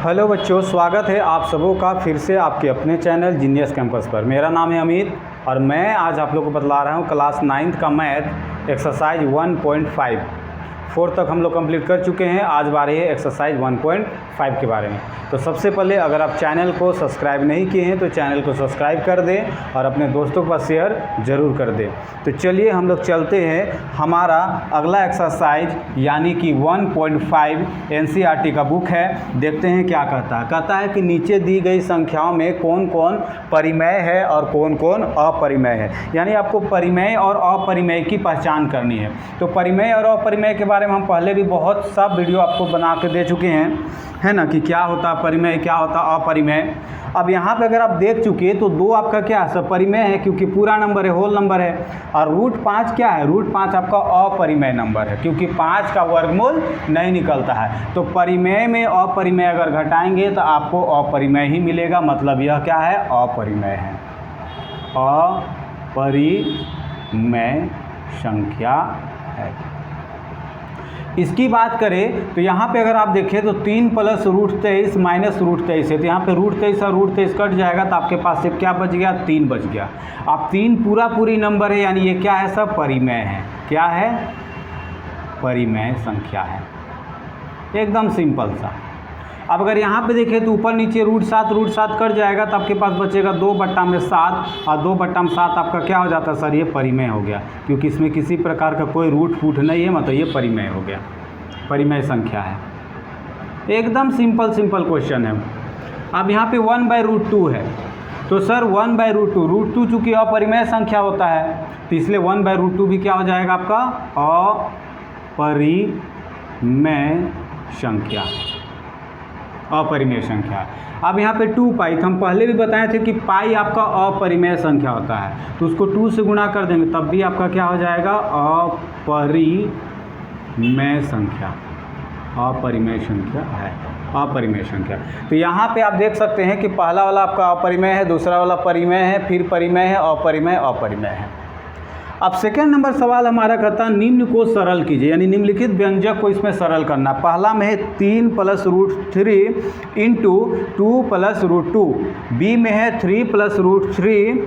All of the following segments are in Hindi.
हेलो बच्चों, स्वागत है आप सबों का फिर से आपके अपने चैनल जीनियस कैंपस पर। मेरा नाम है अमित और मैं आज आप लोगों को बतला रहा हूँ क्लास 9th का मैथ एक्सरसाइज 1.5 4 तक हम लोग कंप्लीट कर चुके हैं। आज बारी है एक्सरसाइज 1.5 के बारे में। तो सबसे पहले अगर आप चैनल को सब्सक्राइब नहीं किए हैं तो चैनल को सब्सक्राइब कर दें और अपने दोस्तों के पास शेयर ज़रूर कर दें। तो चलिए हम लोग चलते हैं हमारा अगला एक्सरसाइज यानी कि 1.5 NCERT का बुक है। देखते हैं क्या कहता है। कहता है कि नीचे दी गई संख्याओं में कौन कौन परिमेय है और कौन कौन अपरिमेय है। यानी आपको परिमेय और अपरिमेय की पहचान करनी है। तो परिमेय और अपरिमेय के बारे में हम पहले भी बहुत सा वीडियो आपको बना के दे चुके हैं, है ना, कि क्या होता परिमेय, क्या होता अपरिमेय। अब यहाँ पे अगर आप देख चुके तो 2 आपका क्या है, परिमेय है क्योंकि पूरा नंबर है, होल नंबर है। और √5 क्या है, √5 आपका अपरिमेय नंबर है क्योंकि 5 का वर्गमूल नहीं निकलता है। तो परिमेय में अपरिमेय अगर घटाएंगे तो आपको अपरिमेय ही मिलेगा, मतलब यह क्या है, अपरिमेय है, अपरिमेय संख्या है। इसकी बात करें तो यहाँ पे अगर आप देखें तो 3 + √23 - √23 है। तो यहाँ पे √23 और √23 कट जाएगा तो आपके पास सिर्फ क्या बच गया, 3 बच गया। अब 3 पूरी नंबर है यानी ये क्या है, सब परिमेय है। क्या है, परिमेय संख्या है, एकदम सिंपल सा। अब अगर यहाँ पे देखें तो ऊपर नीचे √7 कट जाएगा तो आपके पास बचेगा 2/7 और 2/7 आपका क्या हो जाता है सर, ये परिमेय हो गया क्योंकि इसमें किसी प्रकार का कोई रूट फूट नहीं है, मतलब ये परिमेय हो गया, परिमेय संख्या है। एकदम सिंपल क्वेश्चन है। अब यहाँ पे 1/√2 है तो सर 1/√2, √2 चूँकि अपरिमेय संख्या होता है तो इसलिए 1/√2 भी क्या हो जाएगा आपका, अपरिमेय संख्या, अपरिमेय संख्या। अब यहाँ पे 2π, तो हम पहले भी बताए थे कि पाई आपका अपरिमेय संख्या होता है तो उसको 2 से गुणा कर देंगे तब भी आपका क्या हो जाएगा, अपरिमेय संख्या, अपरिमेय संख्या है, अपरिमेय संख्या। तो यहाँ पे आप देख सकते हैं कि पहला वाला आपका अपरिमेय है, दूसरा वाला परिमेय है, फिर परिमेय है, अपरिमेय, अपरिमेय है। अब सेकेंड नंबर सवाल हमारा कहता है निम्न को सरल कीजिए, यानी निम्नलिखित व्यंजक को इसमें सरल करना। पहला में है 3 + √3 × 2 + √2, बी में है 3 + √3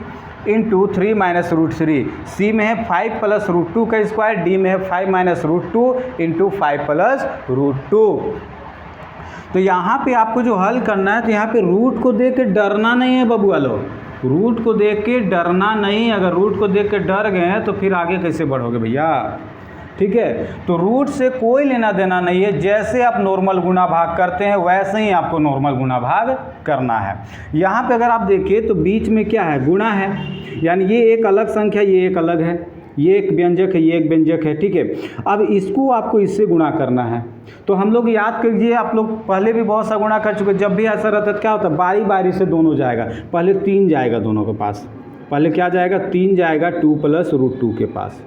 × 3 - √3, सी में है 5 + √2 का स्क्वायर, डी में है 5 - √2 × 5 + √2। तो यहाँ पे आपको जो हल करना है तो यहाँ पे रूट को देख के डरना नहीं है बबुआ लोग, रूट को देख के डरना नहीं। अगर रूट को देख के डर गए हैं तो फिर आगे कैसे बढ़ोगे भैया, ठीक है। तो रूट से कोई लेना देना नहीं है, जैसे आप नॉर्मल गुना भाग करते हैं वैसे ही आपको नॉर्मल गुना भाग करना है। यहाँ पे अगर आप देखिए तो बीच में क्या है, गुणा है, यानी ये एक अलग संख्या, ये एक अलग है, ये एक व्यंजक है, ये एक व्यंजक है, ठीक है। अब इसको आपको इससे गुणा करना है। तो हम लोग याद कीजिए, आप लोग पहले भी बहुत सा गुणा कर चुके। जब भी ऐसा रहता है क्या होता है, बारी बारी से दोनों जाएगा। पहले 3 जाएगा दोनों के पास, पहले क्या जाएगा, 3 जाएगा 2 + √2 के पास।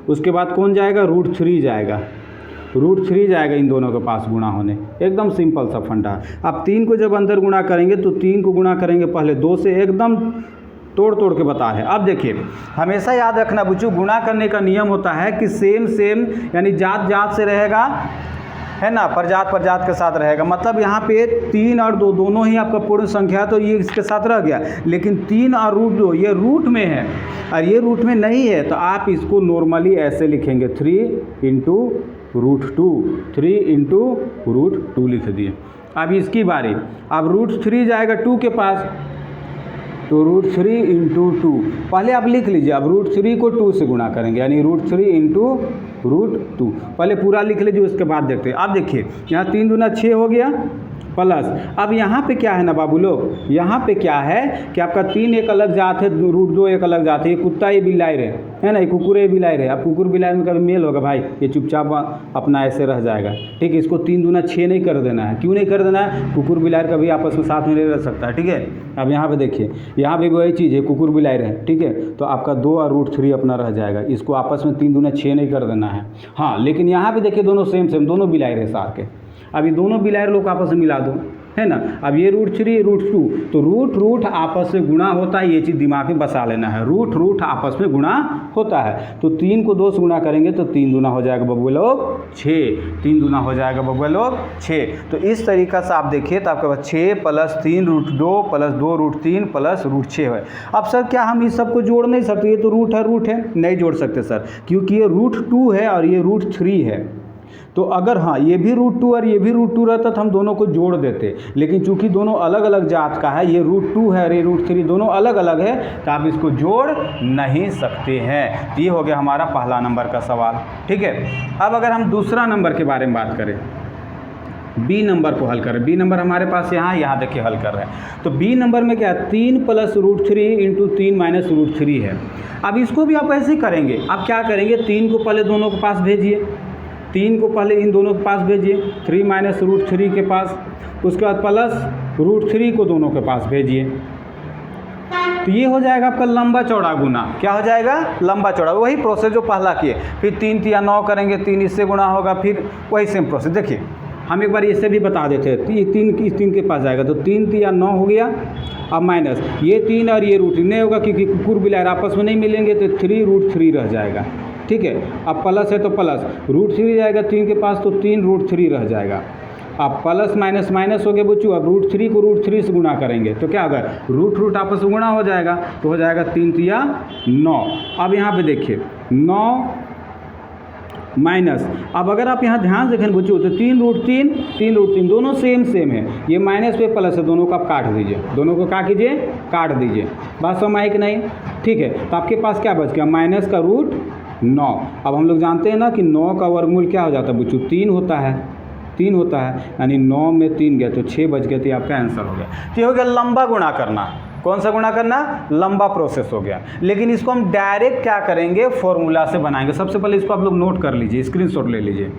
उसके बाद कौन जाएगा, √3 जाएगा, √3 जाएगा इन दोनों के पास गुणा होने। एकदम सिंपल सा फंडा। अब 3 को जब अंदर गुणा करेंगे तो 3 को गुणा करेंगे पहले 2 से, एकदम तोड़ के बता है। अब देखिए, हमेशा याद रखना बच्चों, गुणा करने का नियम होता है कि सेम यानी जात से रहेगा, है ना, प्रजात के साथ रहेगा। मतलब यहाँ पे 3 और 2 दोनों ही आपका पूर्ण संख्या, तो ये इसके साथ रह गया। लेकिन 3 और √2 ये रूट में है और ये रूट में नहीं है, तो आप इसको नॉर्मली ऐसे लिखेंगे, 3 × √2, 3 × √2 लिख दिए। अब इसकी बारी, अब √3 जाएगा 2 के पास, तो √3 × 2 पहले आप लिख लीजिए। अब √3 को 2 से गुणा करेंगे यानी √3 × √2, पहले पूरा लिख लीजिए, उसके बाद देखते हैं। अब देखिए यहाँ 3 दूना 6 हो गया प्लस, अब यहाँ पे क्या है ना बाबू लोग, यहाँ पे क्या है कि आपका 3 एक अलग जात है, √2 एक अलग जात है। ये कुत्ता ये बिलाई रहे, है ना, ये कुकुर ये बिलाई रहे। अब कुकुर बिलाई में कभी मेल होगा भाई, ये चुपचाप अपना ऐसे रह जाएगा, ठीक है। इसको 3 दूना 6 नहीं कर देना है। क्यों नहीं कर देना है, कुकुर बिलाई कभी आपस में साथ में नहीं रह सकता है, ठीक है। अब यहाँ पे देखिए, यहाँ पे वही चीज़ है, कुकुर बिलाई रहे, ठीक है। तो आपका 2 और √3 अपना रह जाएगा। इसको आपस में 3 दूना 6 नहीं कर देना है। हाँ, लेकिन यहाँ पे देखिए दोनों सेम दोनों बिलाई रहे साथ के। अभी दोनों बिलायर लोग आपस में मिला दो, है ना। अब ये √3 √2, तो रूट आपस में गुणा होता है, ये चीज़ दिमाग में बसा लेना है, रूट आपस में गुणा होता है। तो 3 को 2 से गुणा करेंगे तो 3 दूना हो जाएगा बबुआ लोग 6, 3 दूना हो जाएगा बबुआ लोग 6। तो इस तरीक़ा से आप देखिए तो आपके पास 6 + 3 √2 + 2 √3 + √6 है। अब सर क्या हम इस सब को जोड़ नहीं सकते, ये तो रूट है, नहीं जोड़ सकते सर, क्योंकि ये √2 है और ये √3 है। तो अगर हाँ ये भी √2 और ये भी √2 रहता तो हम दोनों को जोड़ देते, लेकिन चूंकि दोनों अलग अलग जात का है, ये √2 है और ये √3 दोनों अलग अलग है, तो आप इसको जोड़ नहीं सकते हैं। ये हो गया हमारा पहला नंबर का सवाल, ठीक है। अब अगर हम दूसरा नंबर के बारे में बात करें, बी नंबर को हल करें, बी नंबर हमारे पास यहाँ देखिए हल कर रहे हैं। तो बी नंबर में क्या है, 3 + √3 × 3 - √3 है। अब इसको भी आप ऐसे ही करेंगे, आप क्या करेंगे, 3 को पहले दोनों के पास भेजिए, 3 को पहले इन दोनों के पास भेजिए, 3 - √3 के पास, उसके बाद प्लस √3 को दोनों के पास भेजिए। तो ये हो जाएगा आपका लंबा चौड़ा गुना। क्या हो जाएगा, लंबा चौड़ा, वही प्रोसेस जो पहला किए। फिर 3 × 9 करेंगे, 3 इससे गुणा होगा, फिर वही सेम प्रोसेस। देखिए हम एक बार इससे भी बता देते हैं, 3 के पास जाएगा तो 3 × 9 हो गया, अब माइनस ये 3 और ये √3 नहीं होगा क्योंकि कुकुर बिलार आपस में नहीं मिलेंगे, तो 3 √3 रह जाएगा, ठीक है। अब प्लस है तो प्लस √3 जाएगा 3 के पास, तो 3 √3 रह जाएगा। अब प्लस माइनस माइनस हो गया बच्चों, अब √3 को √3 से गुणा करेंगे तो क्या होगा, रूट आपस में गुणा हो जाएगा, तो हो जाएगा 3 × 9। अब यहाँ पे देखिए 9 माइनस, अब अगर आप यहाँ ध्यान से देखें बच्चों तो 3 √3 दोनों सेम है, ये माइनस पे प्लस है, दोनों को आप काट दीजिए, दोनों को क्या कीजिए, काट दीजिए। बात समझ आई कि नहीं, ठीक है। तो आपके पास क्या बच गया, माइनस का √9। अब हम लोग जानते हैं ना कि 9 का वर्गमूल क्या हो जाता है बच्चों, 3 होता है, 3 होता है, यानी 9 में 3 गया तो 6 बच गए, तो आपका आंसर हो गया। तो ये हो गया लंबा गुणा करना। कौन सा गुणा करना, लंबा प्रोसेस हो गया। लेकिन इसको हम डायरेक्ट क्या करेंगे, फॉर्मूला से बनाएंगे। सबसे पहले इसको आप लोग नोट कर लीजिए, स्क्रीनशॉट ले लीजिए।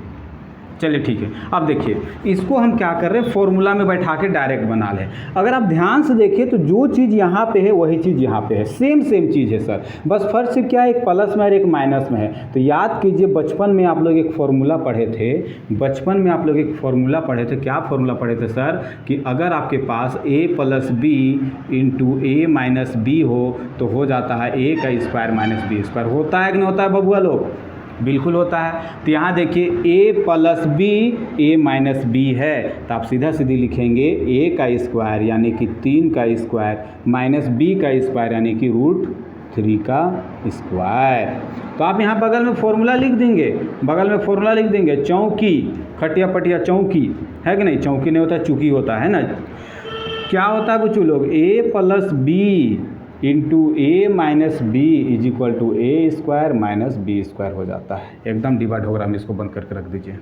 चलिए ठीक है, अब देखिए इसको हम क्या कर रहे हैं, फॉर्मूला में बैठा के डायरेक्ट बना लें। अगर आप ध्यान से देखिए तो जो चीज़ यहाँ पे है वही चीज़ यहाँ पे है, सेम चीज़ है सर, बस फर्क से क्या है, एक प्लस में और एक माइनस में है। तो याद कीजिए बचपन में आप लोग एक फॉर्मूला पढ़े थे, क्या फॉर्मूला पढ़े थे सर, कि अगर आपके पास a + b × a - b हो तो हो जाता है a² - b²। होता है कि नहीं होता है बबुआ लोग, बिल्कुल होता है। तो यहाँ देखिए a + b a - b है, तो आप सीधी लिखेंगे a² यानी कि 3 का स्क्वायर माइनस b का स्क्वायर यानी कि √3 तो आप यहाँ बगल में फॉर्मूला लिख देंगे, चौकी, खटिया पटिया चौकी है कि नहीं, चौकी नहीं होता चूकी होता है ना। क्या होता है बच्चों लोग, a + b × a - b = a² - b² हो जाता है, एकदम डिवाइड होगा। हम इसको बंद करके रख दीजिए।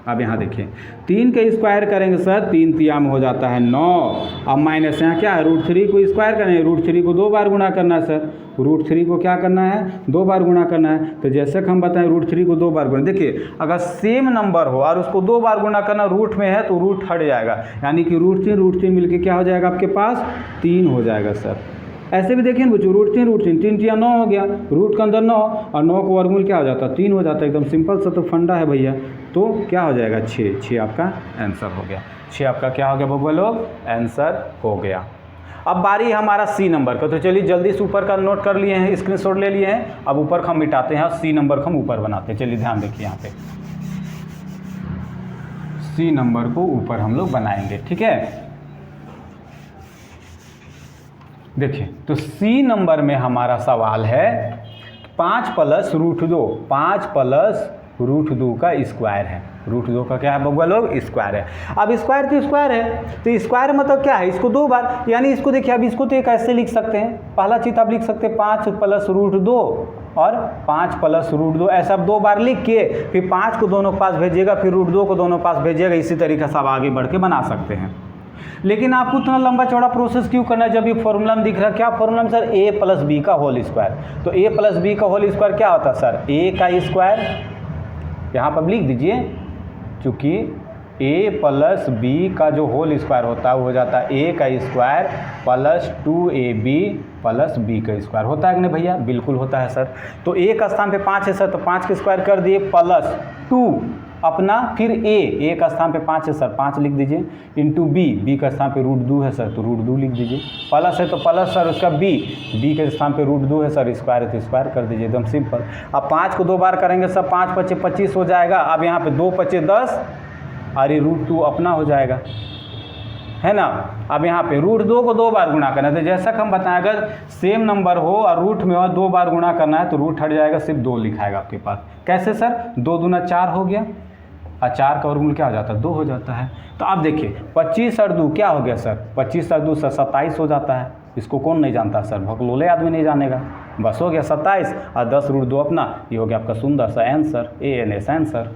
अब यहाँ देखिए 3 का स्क्वायर करेंगे सर, 3 × में हो जाता है 9। अब माइनस यहाँ क्या है, √3 को स्क्वायर करेंगे, √3 को 2 बार गुणा करना है सर, √3 को क्या करना है, 2 बार गुणा करना है। तो जैसे कि हम बताएं √3 को 2 बार गुणा, देखिए अगर सेम नंबर हो और उसको 2 बार गुणा करना रूट में है तो रूट हट जाएगा, यानी कि √3 मिलके क्या हो जाएगा आपके पास, 3 हो जाएगा सर। ऐसे भी देखिए बच्चों √3 3 × 9 हो गया, रूट के अंदर 9 और 9 का वर्गमूल क्या हो जाता है, 3 हो जाता है। एकदम सिंपल सा तो फंडा है भैया। तो क्या हो जाएगा, 6 आपका आंसर हो गया। 6 आपका क्या हो गया बबुआ लोग, आंसर हो गया। अब बारी हमारा सी नंबर का, तो चलिए जल्दी से ऊपर का नोट कर लिए हैं, स्क्रीनशॉट ले लिए हैं। अब ऊपर का हम मिटाते हैं, सी नंबर को हम ऊपर बनाते हैं। चलिए ध्यान देखिए, यहाँ पे सी नंबर को ऊपर हम लोग बनाएंगे, ठीक है। देखिए तो सी नंबर में हमारा सवाल है 5 + √2, 5 + √2 का स्क्वायर है। √2 का क्या है बबुआ लोग, स्क्वायर है। अब स्क्वायर तो स्क्वायर है, तो स्क्वायर मतलब क्या है, इसको 2 बार, यानी इसको देखिए अब इसको तो एक ऐसे लिख सकते हैं, पहला चीज आप लिख सकते हैं 5 + √2 और 5 + √2, ऐसा आप 2 बार लिख के फिर 5 को दोनों पास भेजिएगा, फिर √2 को दोनों पास भेजिएगा। इसी तरीके से आप आगे बढ़ के बना सकते हैं। लेकिन आपको इतना लंबा चौड़ा प्रोसेस क्यों करना है, जब ये फॉर्मूला में दिख रहा है, क्या फॉर्मूला में सर, a + b का होल स्क्वायर। तो a + b का होल स्क्वायर क्या होता है सर, a का स्क्वायर, यहाँ पर लिख दीजिए, चूँकि a + b का जो होल स्क्वायर होता है वो हो जाता है a का स्क्वायर + 2ab + b का स्क्वायर। होता है कि नहीं भैया, बिल्कुल होता है सर। तो a का स्थान पे 5 है सर, तो 5 के स्क्वायर कर दिए +2 अपना, फिर ए का स्थान पे 5 है सर 5 लिख दीजिए, इंटू बी का स्थान पे √2 है सर तो √2 लिख दीजिए, प्लस है तो प्लस सर उसका बी के स्थान पे √2 है सर, स्क्वायर है तो स्क्वायर कर दीजिए, एकदम सिंपल। अब 5 को 2 बार करेंगे सर 5 × 5 = 25 हो जाएगा। अब यहाँ पे 2 × 5 = 10 और ये √2 अपना हो जाएगा, है ना। अब यहाँ पे √2 को 2 बार गुणा करना है, तो जैसा कि हम बताएं अगर सेम नंबर हो और रूट में हो 2 बार गुणा करना है तो रूट हट जाएगा, सिर्फ 2 लिखाएगा आपके पास। कैसे सर, 2 दूना 4 हो गया और 4 का वर्गमूल क्या हो जाता है, 2 हो जाता है। तो आप देखिए 25 और 2 क्या हो गया सर, 25 और 2 सर 27 हो जाता है। इसको कौन नहीं जानता सर, भगलोले आदमी नहीं जानेगा। बस हो गया 27 और 10 √2 अपना, ये हो गया आपका सुंदर सा आंसर, ANS आंसर,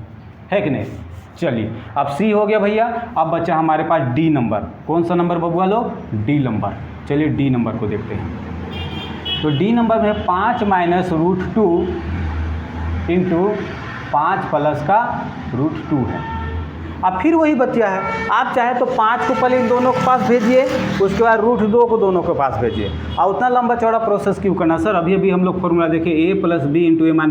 है कि नहीं। चलिए अब सी हो गया भैया। अब बचा हमारे पास डी नंबर। कौन सा नंबर बबुआ लोग, डी नंबर। चलिए डी नंबर को देखते हैं। तो डी नंबर में 5 - √2 इंटू 5 प्लस का √2 है। अब फिर वही बच्चा है, आप चाहे तो 5 को पहले इन दोनों के पास भेजिए, उसके बाद √2 को दोनों के पास भेजिए। और उतना लंबा चौड़ा प्रोसेस क्यों करना सर, अभी हम लोग फॉर्मूला देखिए a + b × a - b = a²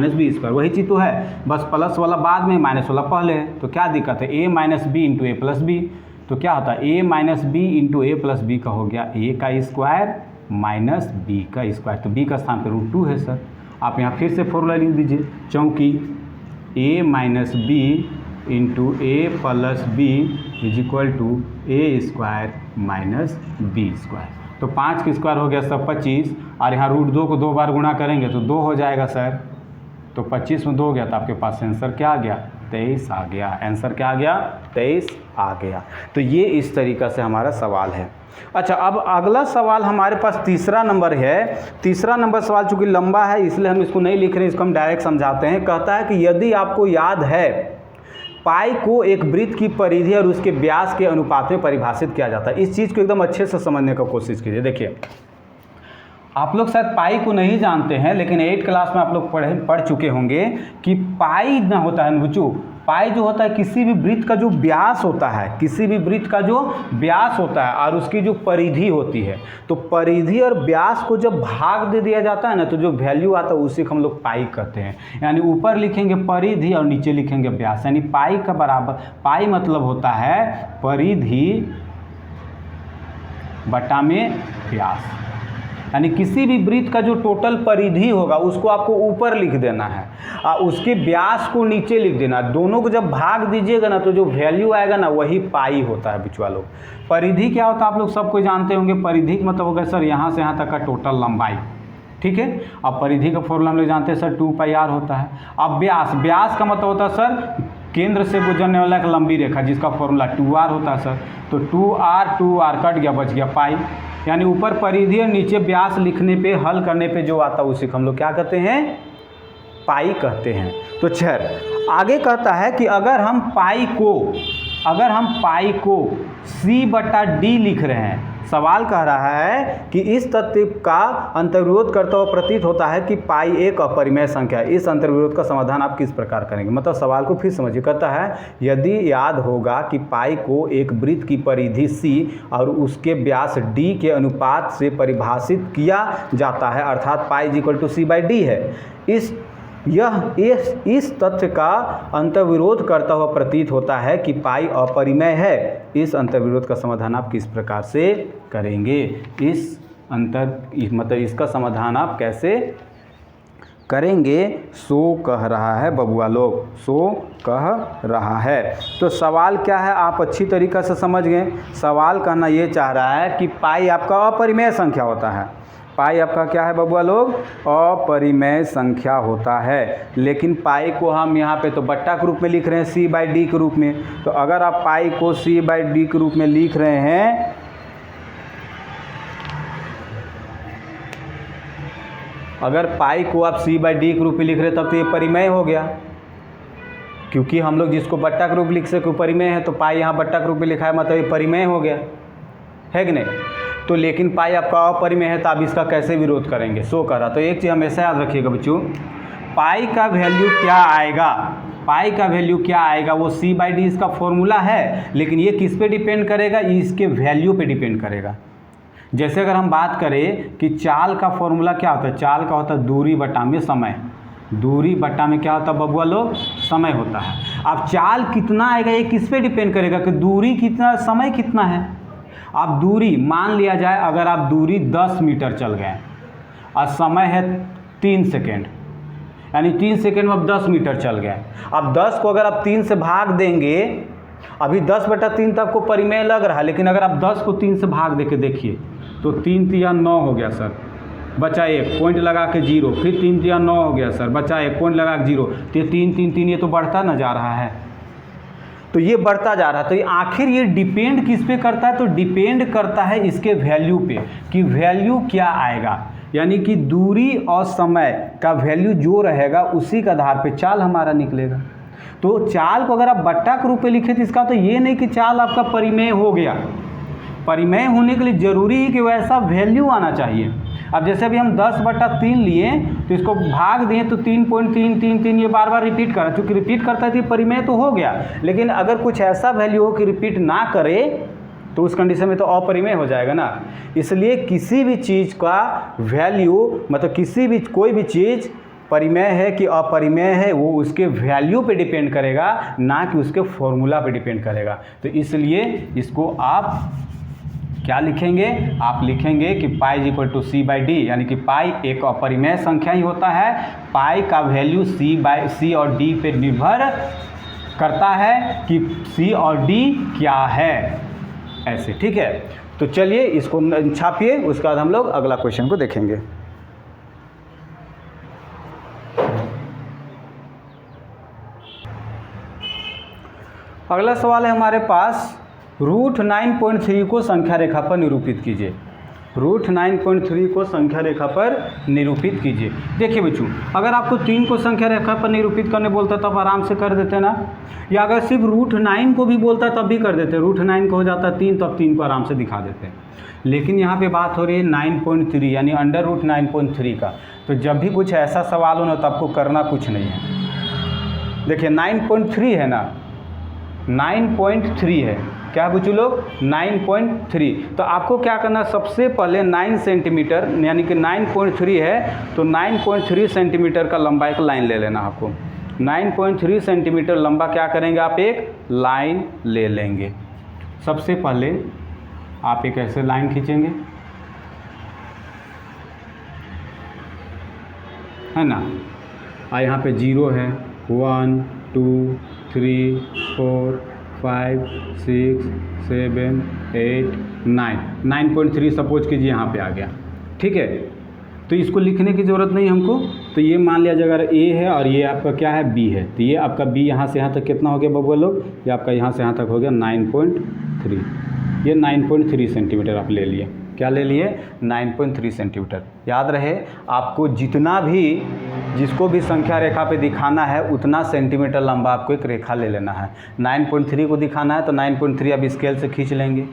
- b², वही चीज़ तो है, बस प्लस वाला बाद में माइनस वाला पहले है। तो क्या दिक्कत है, a - b × a + b, तो क्या होता है a - b × a + b का हो गया a का स्क्वायर माइनस b का स्क्वायर, तो b का स्थान पर √2 है सर। आप यहाँ फिर से फॉर्मूला लिख दीजिए, चूँकि a - b into a + b = a² - b²। तो 5 का स्क्वायर हो गया सर 25 और यहाँ √2 को 2 बार गुणा करेंगे तो 2 हो जाएगा सर। तो 25 में 2 हो गया तो आपके पास आंसर क्या आ गया, 23 आ गया। आंसर क्या आ गया, 23 आ गया। तो ये इस तरीक़ा से हमारा सवाल है। अच्छा, अब अगला सवाल हमारे पास तीसरा नंबर है। तीसरा नंबर सवाल चूँकि लंबा है इसलिए हम इसको नहीं लिख रहे हैं, इसको हम डायरेक्ट समझाते हैं। कहता है कि यदि आपको याद है पाई को एक वृत्त की परिधि और उसके व्यास के अनुपात में परिभाषित किया जाता है। इस चीज़ को एकदम अच्छे से समझने का कोशिश कीजिए। देखिए आप लोग शायद पाई को नहीं जानते हैं, लेकिन 8 क्लास में आप लोग पढ़ चुके होंगे कि पाई ना होता है बच्चों, पाई जो होता है किसी भी वृत्त का जो व्यास होता है, किसी भी वृत्त का जो व्यास होता है और उसकी जो परिधि होती है, तो परिधि और व्यास को जब भाग दे दिया जाता है ना तो जो वैल्यू आता है उसी को हम लोग पाई कहते हैं। यानी ऊपर लिखेंगे परिधि और नीचे लिखेंगे व्यास, यानी पाई का बराबर, पाई मतलब होता है परिधि बटा में व्यास। यानी किसी भी वृत्त का जो टोटल परिधि होगा उसको आपको ऊपर लिख देना है और उसके व्यास को नीचे लिख देना। दोनों को जब भाग दीजिएगा ना तो जो वैल्यू आएगा ना वही पाई होता है बिचवा लोग। परिधि क्या होता है आप लोग सबको जानते होंगे, परिधि का मतलब होगा सर यहाँ से यहाँ तक का टोटल लंबाई, ठीक है। अब परिधि का फॉर्मूला हम लोग जानते हैं सर 2πr होता है। अब व्यास, व्यास का मतलब होता है सर केंद्र से गुजरने वाला एक लंबी रेखा जिसका फॉर्मूला 2r होता है सर। तो 2r कट गया, बच गया पाई। यानी ऊपर परिधि और नीचे व्यास लिखने पे, हल करने पे जो आता है उसी को हम लोग क्या कहते हैं, पाई कहते हैं। तो खैर आगे कहता है कि अगर हम पाई को c/d लिख रहे हैं, सवाल कह रहा है कि इस तथ्य का अंतर्विरोध करता हुआ प्रतीत होता है कि पाई एक अपरिमेय संख्या है। इस अंतर्विरोध का समाधान आप किस प्रकार करेंगे, मतलब सवाल को फिर समझिए। कहता है यदि याद होगा कि पाई को एक वृत्त की परिधि c और उसके व्यास d के अनुपात से परिभाषित किया जाता है, अर्थात पाई = c/d है। इस तथ्य का अंतर्विरोध करता हुआ प्रतीत होता है कि पाई अपरिमेय है। इस अंतर्विरोध का समाधान आप किस प्रकार से करेंगे, मतलब इसका समाधान आप कैसे करेंगे, सो कह रहा है बबुआ लोग, सो कह रहा है। तो सवाल क्या है आप अच्छी तरीक़ा से समझ गए। सवाल कहना ये चाह रहा है कि पाई आपका अपरिमेय संख्या होता है। पाई आपका क्या है बबुआ लोग, अपरिमेय संख्या होता है। लेकिन पाई को हम यहाँ पे तो बट्टा के रूप में लिख रहे हैं c/d के रूप में। तो अगर आप पाई को c/d के रूप में लिख रहे हैं, अगर पाई को आप c/d के रूप में लिख रहे हैं तब तो ये परिमेय हो गया, क्योंकि हम लोग जिसको बट्टा के रूप लिख सके परिमेय है, तो पाई यहाँ बट्टा के रूप में लिखा है मतलब ये परिमेय हो गया, है कि नहीं। तो लेकिन पाई आपका अपरिमेय है तो आप इसका कैसे विरोध करेंगे, सो कह रहा। तो एक चीज़ हमेशा याद रखिएगा बच्चों, पाई का वैल्यू क्या आएगा, पाई का वैल्यू क्या आएगा वो c/d इसका फॉर्मूला है, लेकिन ये किस पे डिपेंड करेगा, इसके वैल्यू पे डिपेंड करेगा। जैसे अगर हम बात करें कि चाल का फॉर्मूला क्या होता है, चाल का होता है दूरी बटा में समय, दूरी बट्टा में क्या होता है बबुआ लोग, समय होता है। अब चाल कितना आएगा ये किस पे डिपेंड करेगा कि दूरी कितना, समय कितना है। अब दूरी मान लिया जाए, अगर आप दूरी 10 मीटर चल गए और समय है 3 सेकेंड, यानी 3 सेकेंड में आप 10 मीटर चल गए। अब 10 को अगर आप 3 से भाग देंगे, अभी 10/3 तो आपको परिमेय लग रहा है, लेकिन अगर आप 10 को 3 से भाग दे के देखिए तो 3 तिया 9 हो गया सर, बचा 1 पॉइंट लगा के 0, फिर 3 तिया 9 हो गया सर, बचा 1 पॉइंट लगा के 0, तो ये 3 3 3 ये तो बढ़ता ना जा रहा है, तो ये बढ़ता जा रहा है। तो ये आखिर ये डिपेंड किस पे करता है, तो डिपेंड करता है इसके वैल्यू पे कि वैल्यू क्या आएगा, यानी कि दूरी और समय का वैल्यू जो रहेगा उसी के आधार पे चाल हमारा निकलेगा। तो चाल को अगर आप बट्टा के रूप में लिखे तो इसका तो ये नहीं कि चाल आपका परिमेय हो गया, परिमेय होने के लिए ज़रूरी है कि वैसा वैल्यू आना चाहिए। अब जैसे अभी हम 10/3 लिए तो इसको भाग दिए तो 3.333 ये बार बार रिपीट कर रहा है, चूँकि रिपीट करता है तो परिमेय तो हो गया, लेकिन अगर कुछ ऐसा वैल्यू हो कि रिपीट ना करे तो उस कंडीशन में तो अपरिमेय हो जाएगा ना। इसलिए किसी भी चीज़ का वैल्यू, मतलब किसी भी कोई भी चीज़ परिमेय है कि अपरिमेय है वो उसके वैल्यू पे डिपेंड करेगा, ना कि उसके फॉर्मूला पे डिपेंड करेगा। तो इसलिए इसको आप क्या लिखेंगे, आप लिखेंगे कि पाई = c/d, यानी कि पाई एक अपरिमेय संख्या ही होता है। पाई का वैल्यू c और d पे निर्भर करता है कि c और d क्या है, ऐसे, ठीक है। तो चलिए इसको छापिए, उसके बाद हम लोग अगला क्वेश्चन को देखेंगे। अगला सवाल है हमारे पास, √9.3 को संख्या रेखा पर निरूपित कीजिए। √9.3 को संख्या रेखा पर निरूपित कीजिए। देखिए बच्चों, अगर आपको 3 को संख्या रेखा पर निरूपित करने बोलता तब आराम से कर देते ना, या अगर सिर्फ √9 को भी बोलता तब भी कर देते। √9 को हो जाता 3 तो अब 3 को आराम से दिखा देते हैं। लेकिन यहाँ पे बात हो रही है 9.3 यानी √9.3 का। तो जब भी कुछ ऐसा सवाल हो ना तो आपको करना कुछ नहीं है। देखिए 9.3 है ना, 9.3 है, क्या बच्चों लोग 9.3। तो आपको क्या करना, सबसे पहले 9 सेंटीमीटर यानी कि 9.3 है तो 9.3 सेंटीमीटर का लंबा एक लाइन ले लेना। आपको 9.3 सेंटीमीटर लंबा क्या करेंगे, आप एक लाइन ले लेंगे। सबसे पहले आप एक ऐसे लाइन खींचेंगे, है ना, और यहाँ पे 0 है, 1 2 3 4 5 6 7 8 9, 9.3 सपोज कीजिए यहाँ पे आ गया, ठीक है। तो इसको लिखने की ज़रूरत नहीं हमको, तो ये मान लिया जाएगा A है और ये आपका क्या है B है, तो ये आपका B यहाँ से यहाँ तक कितना हो गया बबुआ लोग, ये आपका यहाँ से यहाँ तक हो गया 9.3। ये 9.3 सेंटीमीटर आप ले लिए, क्या ले लिए 9.3 सेंटीमीटर। याद रहे आपको जितना भी जिसको भी संख्या रेखा पे दिखाना है उतना सेंटीमीटर लंबा आपको एक रेखा ले लेना है। 9.3 को दिखाना है तो 9.3 आप स्केल से खींच लेंगे।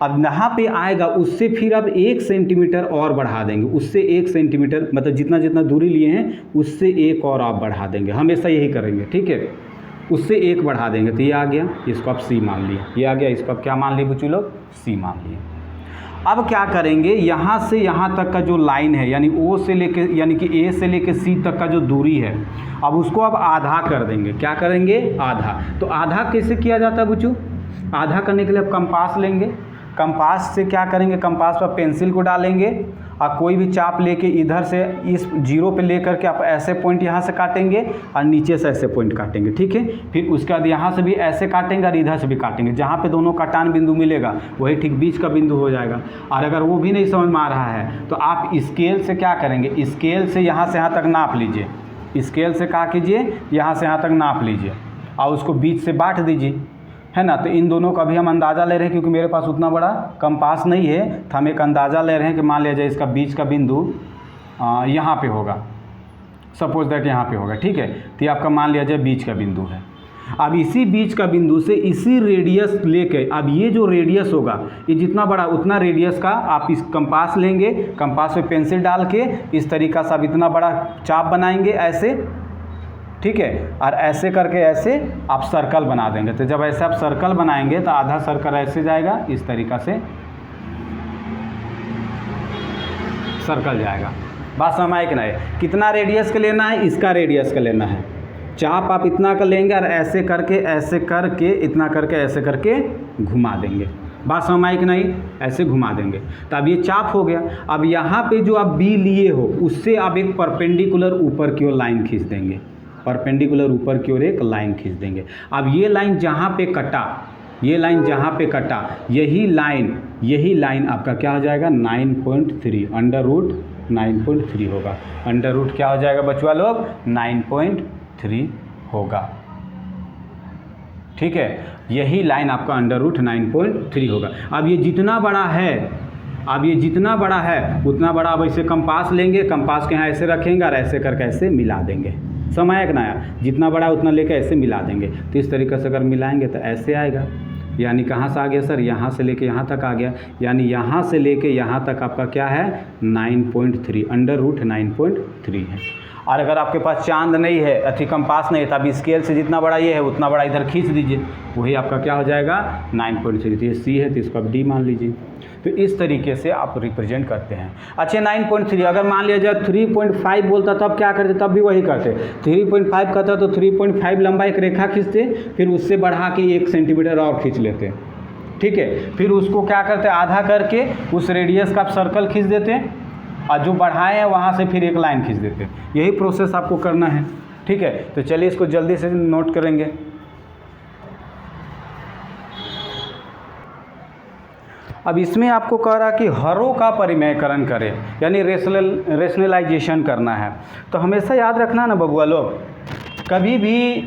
अब यहाँ पे आएगा उससे फिर आप 1 सेंटीमीटर और बढ़ा देंगे, उससे 1 सेंटीमीटर मतलब जितना जितना दूरी लिए हैं उससे 1 और आप बढ़ा देंगे, हमेशा यही करेंगे, ठीक है। उससे 1 बढ़ा देंगे तो ये आ गया, इसको आप C मान लिए, ये आ गया, इसको आप क्या मान लिए बच्चों लोग, C मान लिए। अब क्या करेंगे, यहाँ से यहाँ तक का जो लाइन है यानी O से लेके यानी कि A से लेके C तक का जो दूरी है, अब उसको अब आधा कर देंगे। क्या करेंगे, आधा। तो आधा कैसे किया जाता है बच्चों, आधा करने के लिए आप कंपास लेंगे, कंपास से क्या करेंगे, कंपास पर पेंसिल को डालेंगे और कोई भी चाप लेके इधर से इस 0 पे लेकर के आप ऐसे पॉइंट यहाँ से काटेंगे और नीचे से ऐसे पॉइंट काटेंगे, ठीक है। फिर उसके बाद यहाँ से भी ऐसे काटेंगे और इधर से भी काटेंगे, जहाँ पे दोनों का टान बिंदु मिलेगा वही ठीक बीच का बिंदु हो जाएगा। और अगर वो भी नहीं समझ में आ रहा है तो आप स्केल से क्या करेंगे, स्केल से यहाँ तक नाप लीजिए, स्केल से क्या कीजिए, यहाँ से यहाँ तक नाप लीजिए और उसको बीच से बांट दीजिए, है ना। तो इन दोनों का भी हम अंदाज़ा ले रहे हैं, क्योंकि मेरे पास उतना बड़ा कंपास नहीं है तो हम एक अंदाज़ा ले रहे हैं कि मान लिया जाए इसका बीच का बिंदु यहाँ पे होगा, सपोज दैट यहाँ पे होगा, ठीक है। तो ये आपका मान लिया जाए बीच का बिंदु है। अब इसी बीच का बिंदु से इसी रेडियस लेके, अब ये जो रेडियस होगा ये जितना बड़ा उतना रेडियस का आप इस कंपास लेंगे, कंपास में पेंसिल डाल के इस तरीक़ा से आप इतना बड़ा चाप बनाएंगे ऐसे, ठीक है। और ऐसे करके ऐसे आप सर्कल बना देंगे। तो जब ऐसे आप सर्कल बनाएंगे तो आधा सर्कल ऐसे जाएगा, इस तरीक़ा से सर्कल जाएगा, बात समझ में कि नहीं, कितना रेडियस का लेना है, इसका रेडियस का लेना है। चाप आप इतना का लेंगे और ऐसे करके इतना करके ऐसे करके घुमा देंगे। बात समझ में आई कि नहीं, ऐसे घुमा देंगे तो अब ये चाप हो गया। अब यहाँ पे जो आप बी लिए हो उससे आप एक परपेंडिकुलर ऊपर की ओर लाइन खींच देंगे, परपेंडिकुलर ऊपर की ओर एक लाइन खींच देंगे। अब ये लाइन जहाँ पे कटा, ये लाइन जहाँ पे कटा, यही लाइन आपका क्या हो जाएगा 9.3, अंडर रूट 9.3 होगा। अंडर रूट क्या हो जाएगा बच्चों लोग 9.3 होगा। ठीक है, यही लाइन आपका अंडर रूट 9.3 होगा। अब ये जितना बड़ा है उतना बड़ा अब ऐसे कंपास लेंगे, कंपास के यहाँ ऐसे रखेंगे और ऐसे करके ऐसे मिला देंगे। समझ आया कि ना, जितना बड़ा उतना लेके ऐसे मिला देंगे। तो इस तरीके से अगर मिलाएंगे तो ऐसे आएगा, यानी कहाँ से आ गया सर, यहाँ से लेके यहाँ तक आ गया, यानी यहाँ से लेके यहाँ तक आपका क्या है 9.3, अंडर रूट 9.3 है। और अगर आपके पास चांद नहीं है, कंपास नहीं है, तो आप स्केल से जितना बड़ा ये है उतना बड़ा इधर खींच दीजिए, वही आपका क्या हो जाएगा 9.3। तो ये सी है तो इसको आप डी मान लीजिए। तो इस तरीके से आप रिप्रेजेंट करते हैं। अच्छा 9.3 अगर मान लिया जाए 3.5 बोलता तब क्या करते, तब भी वही करते। 3.5 कहता तो 3.5 लंबा एक रेखा खींचते, फिर उससे बढ़ा के 1 सेंटीमीटर और खींच लेते। ठीक है, फिर उसको क्या करते आधा करके उस रेडियस का आप सर्कल खींच देते और जो बढ़ाए हैं वहाँ से फिर एक लाइन खींच देते। यही प्रोसेस आपको करना है। ठीक है, तो चलिए इसको जल्दी से नोट करेंगे। अब इसमें आपको कह रहा कि हरों का परिमेयकरण करें, यानी रेशनलाइजेशन करना है। तो हमेशा याद रखना ना बबुआ लोग, कभी भी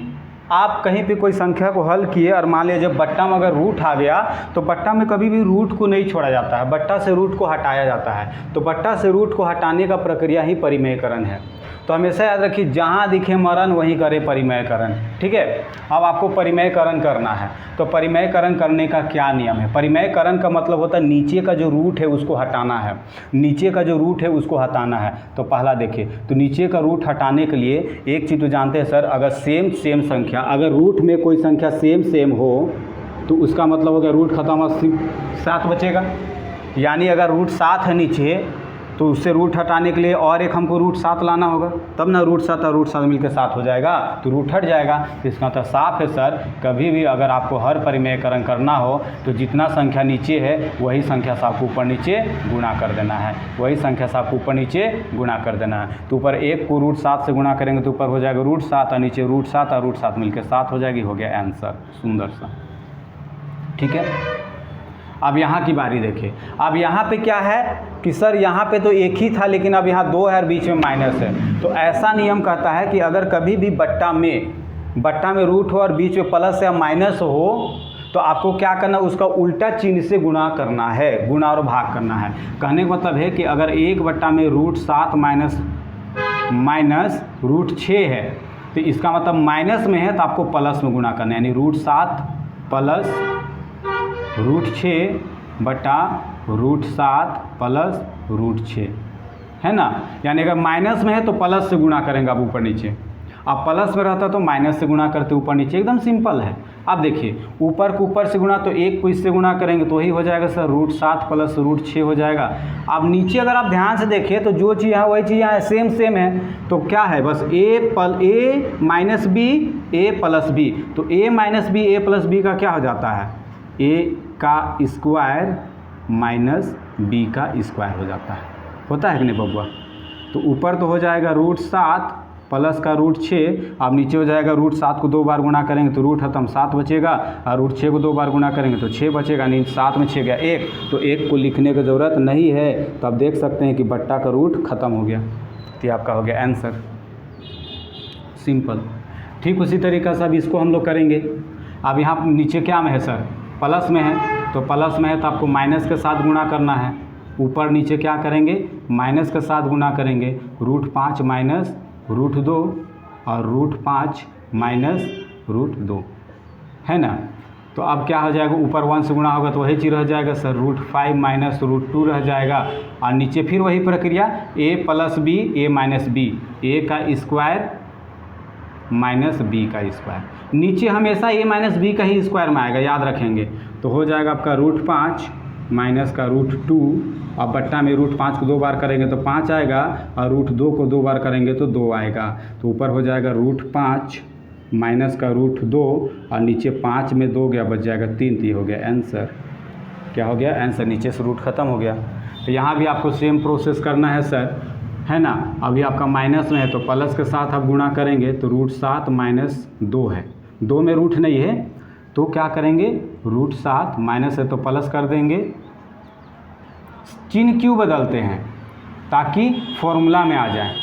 आप कहीं पे कोई संख्या को हल किए और मान लीजिए जब बट्टा में अगर रूट आ गया तो बट्टा में कभी भी रूट को नहीं छोड़ा जाता है, बट्टा से रूट को हटाया जाता है। तो बट्टा से रूट को हटाने का प्रक्रिया ही परिमेयकरण है। तो हमेशा याद रखिए जहाँ दिखे मरण वहीं करे परिमेयकरण। ठीक है, अब आपको परिमेयकरण करना है तो परिमेयकरण करने का क्या नियम है। परिमेयकरण का मतलब होता है नीचे का जो रूट है उसको हटाना है, नीचे का जो रूट है उसको हटाना है। तो पहला देखिए, तो नीचे का रूट हटाने के लिए एक चीज़ तो जानते हैं सर, अगर सेम संख्या, अगर रूट में कोई संख्या सेम हो तो उसका मतलब हो गया रूट खत्म और 7 बचेगा। यानी अगर रूट 7 है नीचे तो उससे रूट हटाने के लिए और एक हमको रूट 7 लाना होगा, तब ना रूट 7 और रूट 7 मिलकर 7 हो जाएगा, तो रूट हट जाएगा। तो इसका मतलब साफ है सर, कभी भी अगर आपको हर परिमेयकरण करना हो तो जितना संख्या नीचे है वही संख्या से आपको ऊपर नीचे गुणा कर देना है, वही संख्या से आपको ऊपर नीचे गुणा कर देना है। तो ऊपर एक को रूट 7 से गुणा करेंगे तो ऊपर हो जाएगा रूट 7 और नीचे रूट 7 और रूट 7 मिलकर 7 हो जाएगी। हो गया आंसर, सुंदर सा। ठीक है, अब यहाँ की बारी देखिए। अब यहाँ पे क्या है कि सर यहाँ पे तो एक ही था लेकिन अब यहाँ 2 है और बीच में माइनस है। तो ऐसा नियम कहता है कि अगर कभी भी बट्टा में रूट हो और बीच में प्लस या माइनस हो तो आपको क्या करना, उसका उल्टा चिन्ह से गुणा करना है, गुणा और भाग करना है। कहने का मतलब है कि अगर एक बट्टा में रूट 7 माइनस रूट 6 है तो इसका मतलब माइनस में है तो आपको प्लस में गुणा करना है, यानी रूट 7 प्लस रूट 6 बटा रूट 7 प्लस रूट 6 है ना। यानी अगर माइनस में है तो प्लस से गुणा करेंगे आप ऊपर नीचे, अब प्लस में रहता तो माइनस से गुणा करते ऊपर नीचे, एकदम सिंपल है। अब देखिए ऊपर को ऊपर से गुणा तो एक को इससे गुणा करेंगे तो वही हो जाएगा सर रूट 7 प्लस रूट 6 हो जाएगा। अब नीचे अगर आप ध्यान से देखिए तो जो चीज़ है वही चीज़ यहाँ सेम है। तो क्या है, बस a minus B a plus B. तो a minus B a plus B का क्या हो जाता है, a का स्क्वायर माइनस b का स्क्वायर हो जाता है, होता है कि नहीं बबुआ। तो ऊपर तो हो जाएगा रूट 7 प्लस का रूट 6, अब नीचे हो जाएगा रूट 7 को 2 बार गुणा करेंगे तो रूट खत्म 7 बचेगा, और रूट 6 को 2 बार गुणा करेंगे तो 6 बचेगा, नहीं 7 में 6 गया 1, तो 1 को लिखने की ज़रूरत नहीं है। तो आप देख सकते हैं कि बट्टा का रूट ख़त्म हो गया, तो आपका हो गया आंसर, सिंपल। ठीक उसी तरीक़े से अब इसको हम लोग करेंगे। अब यहाँ नीचे क्या में है सर, प्लस में है, तो प्लस में है तो आपको माइनस के साथ गुणा करना है। ऊपर नीचे क्या करेंगे, माइनस के साथ गुणा करेंगे, रूट 5 माइनस रूट 2 और रूट 5 माइनस रूट 2 है ना। तो अब क्या हो जाएगा, ऊपर 1 से गुणा होगा तो वही चीज़ रह जाएगा सर, रूट 5 माइनस रूट 2 रह जाएगा, और नीचे फिर वही प्रक्रिया a plus B a minus B, a का स्क्वायर माइनस b का स्क्वायर। नीचे हमेशा a माइनस बी का ही स्क्वायर में आएगा, याद रखेंगे। तो हो जाएगा आपका रूट 5 माइनस का √2 अब बट्टा में √5 को 2 बार करेंगे तो 5 आएगा और √2 को 2 बार करेंगे तो 2 आएगा। तो ऊपर हो जाएगा √5 माइनस का √2 और नीचे 5 में 2 गया, बच जाएगा 3। तो ये हो गया आंसर। क्या हो गया? आंसर। नीचे से रूट ख़त्म हो गया। तो यहाँ भी आपको सेम प्रोसेस करना है सर, है ना। अभी आपका माइनस में है तो प्लस के साथ आप गुणा करेंगे तो √7 माइनस 2 है, 2 में रूट नहीं है तो क्या करेंगे, √7 माइनस है तो प्लस कर देंगे। चिन्ह क्यों बदलते हैं? ताकि फॉर्मूला में आ जाए।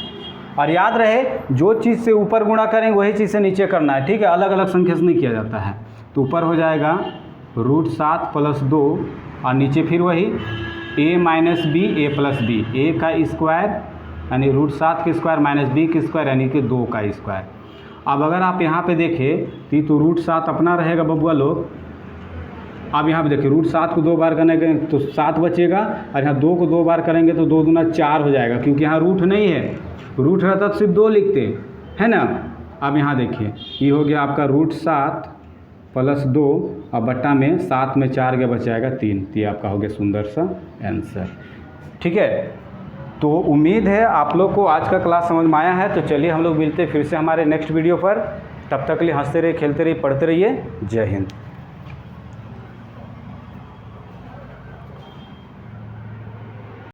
और याद रहे जो चीज़ से ऊपर गुणा करेंगे वही चीज़ से नीचे करना है, ठीक है। अलग अलग संख्या से नहीं किया जाता है। तो ऊपर हो जाएगा √7 + 2 और नीचे फिर वही a minus B a plus B, a का स्क्वायर यानी √7 के स्क्वायर माइनस b के स्क्वायर यानी कि 2 का स्क्वायर। अब अगर आप यहाँ पे देखें तो √7 अपना रहेगा बबुआ लोग। अब यहाँ पे देखिए √7 को 2 बार करेंगे तो 7 बचेगा और यहाँ 2 को 2 बार करेंगे तो 2 दूना 4 हो जाएगा, क्योंकि यहाँ रूट नहीं है। रूट रहता तो सिर्फ 2 लिखते, है ना। अब यहाँ देखिए ये हो गया आपका √7 + 2 और बट्टा में 7 में 4 गया, बच जाएगा 3। तो ये आपका हो गया सुंदर सा आंसर, ठीक है। तो उम्मीद है आप लोग को आज का क्लास समझ में आया है। तो चलिए हम लोग मिलते हैं फिर से हमारे नेक्स्ट वीडियो पर। तब तक के लिए हंसते रहिए, खेलते रहिए, पढ़ते रहिए। जय हिंद।